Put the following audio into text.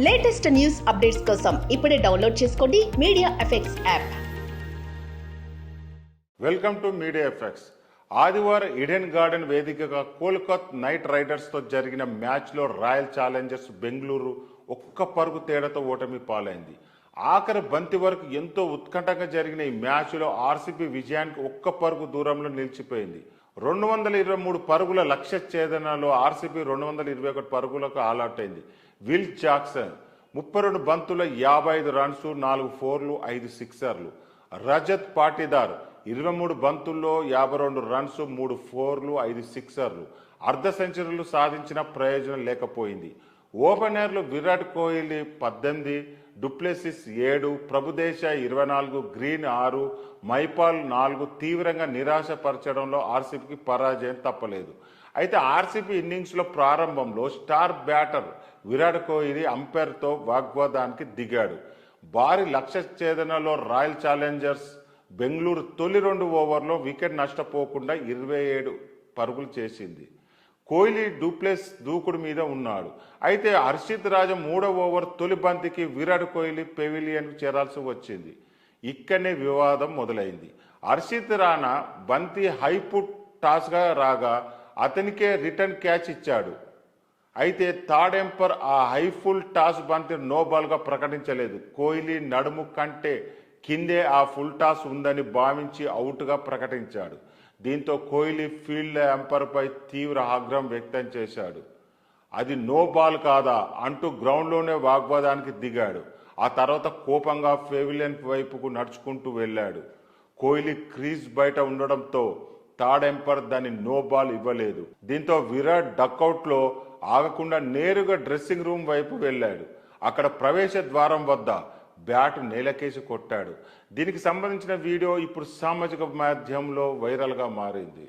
Latest news updates కోసం ఇప్పుడే download చేసుకోండి media effects app. Welcome to media effects. ఆదివారం ఈడెన్ గార్డెన్ వేదికగా కోల్కతా నైట్ రైడర్స్తో జరిగిన మ్యాచ్లో రాయల్ ఛాలెంజర్స్ బెంగళూరు ఒక్క పరుగు తేడాతో ఓటమి పాలైంది. ఆఖరి బంతి వరకు ఎంతో ఉత్కంఠంగా జరిగిన ఈ మ్యాచ్లో ఆర్సీబీ విజయానికి ఒక్క పరుగు దూరంలో నిలిచిపోయింది. 223 పరుగుల లక్ష్య ఛేదనలో ఆర్సీబీ 221 పరుగులకు ఆల్అౌట్ అయింది. విల్ జాక్సన్ 32 బంతుల 55 రన్స్, 4 ఫోర్లు, 5 సిక్సర్లు. రజత్ పాటీదార్ 23 బంతుల్లో 52 రన్స్, 3 ఫోర్లు, 5 సిక్సర్లు. అర్ధ సెంచరీలు సాధించిన ప్రయోజనం లేకపోయింది. ఓపెనర్లు విరాట్ కోహ్లీ 18, డుప్లెసిస్ 7, ప్రభుదేశాయ్ 24, గ్రీన్ 6, మైపాల్ 4 తీవ్రంగా నిరాశపరచడంలో ఆర్సీబీకి పరాజయం తప్పలేదు. అయితే ఆర్సీబీ ఇన్నింగ్స్లో ప్రారంభంలో స్టార్ బ్యాటర్ విరాట్ కోహ్లీ అంపైర్తో వాగ్వాదానికి దిగాడు. భారీ లక్ష్య ఛేదనలో రాయల్ ఛాలెంజర్స్ బెంగళూరు తొలి 2 ఓవర్లో వికెట్ నష్టపోకుండా 27 పరుగులు చేసింది. కోహ్లీ డూప్లెస్ దూకుడు మీద ఉన్నాడు. అయితే హర్షిత్ రాజా 3వ ఓవర్ తొలి బంతికి విరాట్ కోహ్లీ పెవిలియన్ చేరాల్సి వచ్చింది. ఇక్కడనే వివాదం మొదలైంది. హర్షిత్ రాణా బంతి హైపుట్ టాస్గా రాగా అతనికే రిటర్న్ క్యాచ్ ఇచ్చాడు. అయితే థర్డ్ ఎంపైర్ ఆ హైఫుల్ టాస్ బంతి నో బాల్గా ప్రకటించలేదు. కోహ్లీ నడుము కంటే కిందే ఆ ఫుల్ టాస్ ఉందని భావించి అవుట్గా ప్రకటించాడు. దీంతో కోహ్లీ ఫీల్డ్ ఎంపైర్పై తీవ్ర ఆగ్రహం వ్యక్తం చేశాడు. అది నో బాల్ కాదా అంటూ గ్రౌండ్లోనే వాగ్వాదానికి దిగాడు. ఆ తర్వాత కోపంగా పెవిలియన్ వైపుకు నడుచుకుంటూ వెళ్ళాడు. కోహ్లీ క్రీజ్ బయట ఉండడంతో థర్డ్ ఎంపైర్ దాన్ని నో బాల్ ఇవ్వలేదు. దీంతో విరాట్ డక్అవుట్లో ఆగకుండా నేరుగా డ్రెస్సింగ్ రూమ్ వైపు వెళ్ళాడు. అక్కడ ప్రవేశ ద్వారం వద్ద బ్యాట్ నేలకేసి కొట్టాడు. దీనికి సంబంధించిన వీడియో ఇప్పుడు సామాజిక మాధ్యమంలో వైరల్గా మారింది.